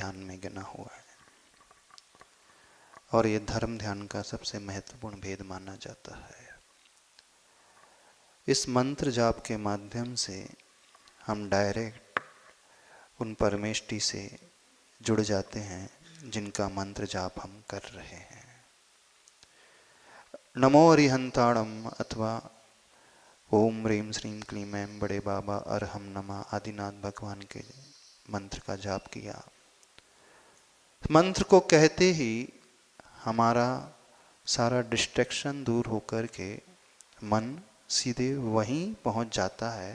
ध्यान में गिना हुआ है और ये धर्म ध्यान का सबसे महत्वपूर्ण भेद माना जाता है। इस मंत्र जाप के माध्यम से हम डायरेक्ट उन परमेष्टि से जुड़ जाते हैं जिनका मंत्र जाप हम कर रहे हैं। नमो अरिहंताणम अथवा ओम ह्रीम श्रीम क्लीम ऐं बड़े बाबा अरहम नमः आदिनाथ भगवान के मंत्र का जाप किया। मंत्र को कहते ही हमारा सारा डिस्ट्रैक्शन दूर होकर के मन सीधे वहीं पहुंच जाता है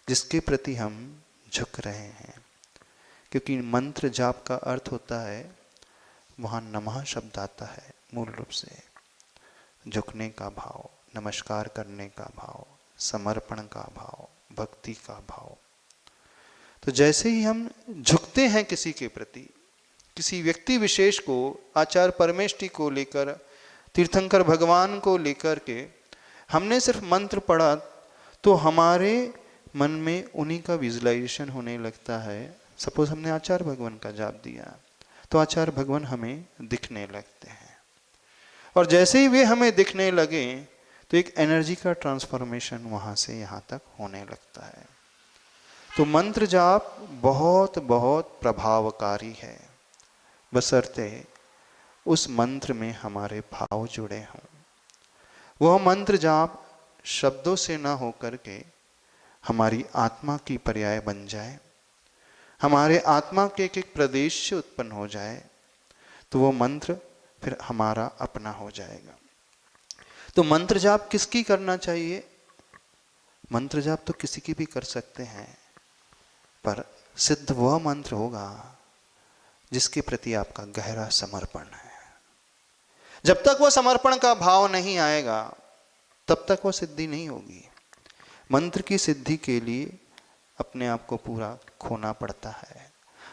जिसके प्रति हम झुक रहे हैं, क्योंकि मंत्र जाप का अर्थ होता है, वहाँ नमः शब्द आता है, मूल रूप से झुकने का भाव, नमस्कार करने का भाव, समर्पण का भाव, भक्ति का भाव। तो जैसे ही हम झुकते हैं किसी के प्रति, किसी व्यक्ति विशेष को, आचार्य परमेष्टि को लेकर, तीर्थंकर भगवान को लेकर के हमने सिर्फ मंत्र पढ़ा तो हमारे मन में उन्हीं का विजुअलाइजेशन होने लगता है। सपोज हमने आचार्य भगवान का जाप दिया तो आचार्य भगवान हमें दिखने लगते हैं, और जैसे ही वे हमें दिखने लगे तो एक एनर्जी का ट्रांसफॉर्मेशन वहाँ से यहाँ तक होने लगता है। तो मंत्र जाप बहुत बहुत प्रभावकारी है, बशर्ते उस मंत्र में हमारे भाव जुड़े हों। वह मंत्र जाप शब्दों से ना होकर के हमारी आत्मा की पर्याय बन जाए, हमारे आत्मा के एक प्रदेश से उत्पन्न हो जाए, तो वो मंत्र फिर हमारा अपना हो जाएगा। तो मंत्र जाप किसकी करना चाहिए? मंत्र जाप तो किसी की भी कर सकते हैं, पर सिद्ध वह मंत्र होगा जिसके प्रति आपका गहरा समर्पण है। जब तक वह समर्पण का भाव नहीं आएगा तब तक वह सिद्धि नहीं होगी। मंत्र की सिद्धि के लिए अपने आप को पूरा खोना पड़ता है,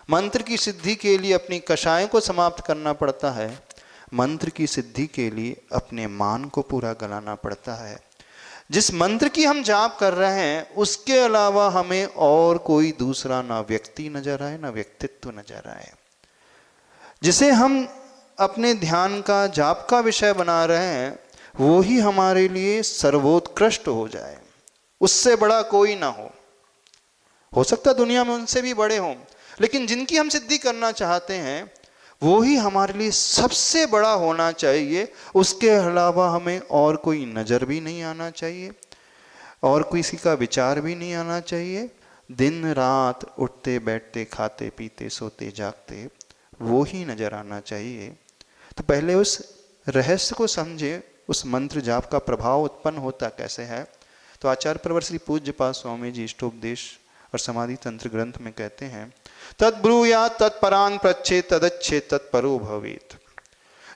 मंत्र की सिद्धि के लिए अपनी कषायों को समाप्त करना पड़ता है, मंत्र की सिद्धि के लिए अपने मान को पूरा गलाना पड़ता है। जिस मंत्र की हम जाप कर रहे हैं उसके अलावा हमें और कोई दूसरा ना व्यक्ति नजर आए, ना व्यक्तित्व नजर आए। जिसे हम अपने ध्यान का, जाप का विषय बना रहे हैं, वो ही हमारे लिए सर्वोत्कृष्ट हो जाए, उससे बड़ा कोई ना हो सकता दुनिया में उनसे भी बड़े हों, लेकिन जिनकी हम सिद्धि करना चाहते हैं वो ही हमारे लिए सबसे बड़ा होना चाहिए। उसके अलावा हमें और कोई नज़र भी नहीं आना चाहिए, और किसी का विचार भी नहीं आना चाहिए। दिन रात उठते बैठते, खाते पीते, सोते जागते वो ही नजर आना चाहिए। तो पहले उस रहस्य को समझे, उस मंत्र जाप का प्रभाव उत्पन्न होता कैसे है। तो आचार्य प्रवर श्री पूज्यपाद स्वामी जी इष्टोपदेश और समाधि तंत्र ग्रंथ में कहते हैं, तद्ब्रूयात् तत्परान् पृच्छेत् तदच्छेत् तत्परो भवेत्।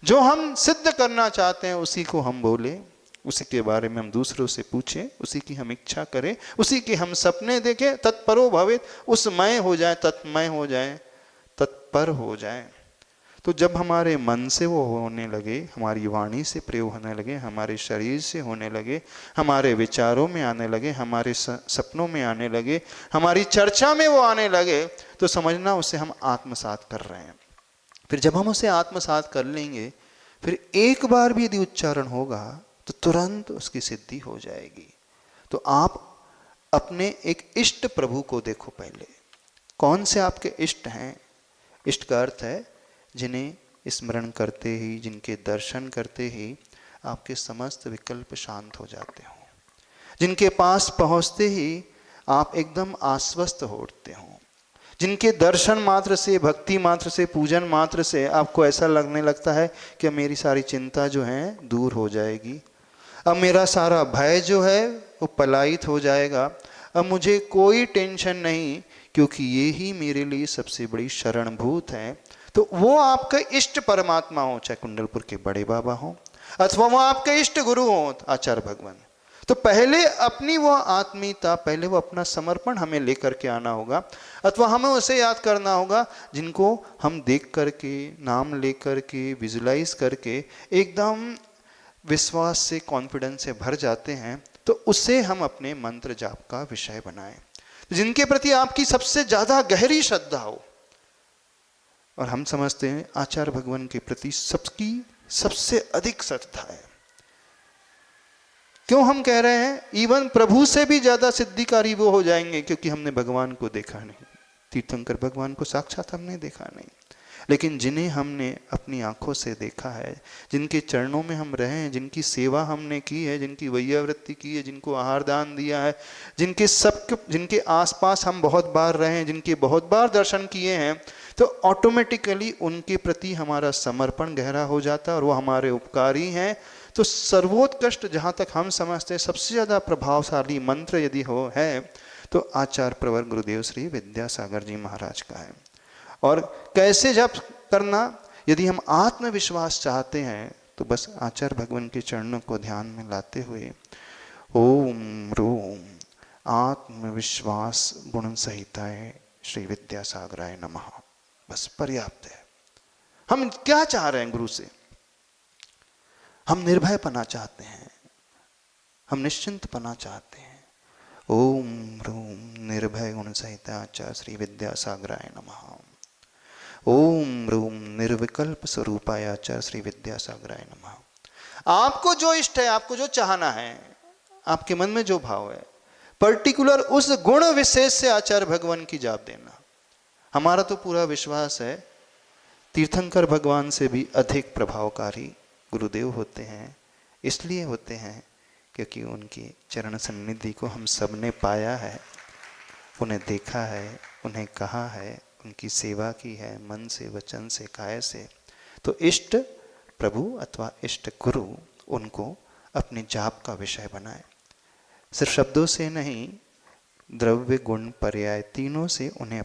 जो हम सिद्ध करना चाहते हैं उसी को हम बोले, उसी के बारे में हम दूसरों से पूछें, उसी की हम इच्छा करें, उसी के हम सपने देखें, तत्परो भवेत्, उसमय हो जाए, तत्मय हो जाए, तत्पर हो जाए। तो जब हमारे मन से वो होने लगे, हमारी वाणी से प्रयोग होने लगे, हमारे शरीर से होने लगे, हमारे विचारों में आने लगे, हमारे सपनों में आने लगे, हमारी चर्चा में वो आने लगे, तो समझना उसे हम आत्मसात कर रहे हैं। फिर जब हम उसे आत्मसात कर लेंगे, फिर एक बार भी यदि उच्चारण होगा तो तुरंत उसकी सिद्धि हो जाएगी। तो आप अपने एक इष्ट प्रभु को देखो पहले, कौन से आपके इष्ट हैं। इष्ट का अर्थ है जिन्हें स्मरण करते ही, जिनके दर्शन करते ही आपके समस्त विकल्प शांत हो जाते हो, जिनके पास पहुंचते ही आप एकदम आश्वस्त हो उठते हो, जिनके दर्शन मात्र से, भक्ति मात्र से, पूजन मात्र से आपको ऐसा लगने लगता है कि मेरी सारी चिंता जो है दूर हो जाएगी, अब मेरा सारा भय जो है वो पलायित हो जाएगा, अब मुझे कोई टेंशन नहीं, क्योंकि ये ही मेरे लिए सबसे बड़ी शरणभूत है। तो वो आपका इष्ट परमात्मा हो, चाहे कुंडलपुर के बड़े बाबा हो अथवा वो आपके इष्ट गुरु हो आचार्य भगवान। तो पहले अपनी वो आत्मीयता, पहले वो अपना समर्पण हमें लेकर के आना होगा, अथवा हमें उसे याद करना होगा जिनको हम देख करके, नाम ले करके, विजुलाइज करके एकदम विश्वास से, कॉन्फिडेंस से भर जाते हैं। तो उसे हम अपने मंत्र जाप का विषय बनाएं, जिनके प्रति आपकी सबसे ज्यादा गहरी श्रद्धा हो, और हम समझते हैं आचार्य भगवान के प्रति सबकी सबसे अधिक श्रद्धा है। क्यों हम कह रहे हैं इवन प्रभु से भी ज्यादा सिद्धिकारी वो हो जाएंगे, क्योंकि हमने भगवान को देखा नहीं। तीर्थंकर भगवान को साक्षात हमने देखा नहीं, लेकिन जिन्हें हमने अपनी आंखों से देखा है, जिनके चरणों में हम रहे हैं, जिनकी सेवा हमने की है, जिनकी वैयावृत्ति की है, जिनको आहार दान दिया है, जिनके आसपास हम बहुत बार रहे हैं, जिनके बहुत बार दर्शन किए हैं, तो ऑटोमेटिकली उनके प्रति हमारा समर्पण गहरा हो जाता है और वो हमारे उपकारी हैं। तो सर्वोत्कृष्ट जहाँ तक हम समझते हैं सबसे ज़्यादा प्रभावशाली मंत्र यदि हो है तो आचार्य प्रवर गुरुदेव श्री विद्यासागर जी महाराज का है। और कैसे जप करना, यदि हम आत्मविश्वास चाहते हैं तो बस आचार्य भगवान के चरणों को ध्यान में लाते हुए ओम रोम आत्मविश्वास गुण संहिताय श्री विद्यासागराय नमः, बस पर्याप्त है। हम क्या चाह रहे हैं गुरु से? हम निर्भय पना चाहते हैं, हम निश्चिंत पना चाहते हैं। ओम रूम निर्भय गुण संहिता आचार्य श्री विद्यासागराय नमः। ओम रूम निर्विकल्प स्वरूपाय आचार्य श्री विद्यासागराय नमः। आपको जो इष्ट है, आपको जो चाहना है, आपके मन में जो भाव है, पर्टिकुलर उस गुण विशेष से आचार्य भगवान की जाप देना। हमारा तो पूरा विश्वास है तीर्थंकर भगवान से भी अधिक प्रभावकारी गुरुदेव होते हैं। इसलिए होते हैं क्योंकि उनकी चरण सन्निधि को हम सब ने पाया है, उन्हें देखा है, उन्हें कहा है, उनकी सेवा की है मन से, वचन से, काया से। तो इष्ट प्रभु अथवा इष्ट गुरु उनको अपने जाप का विषय बनाए। सिर्फ शब्दों से नहीं, द्रव्य गुण पर्याय तीनों से उन्हें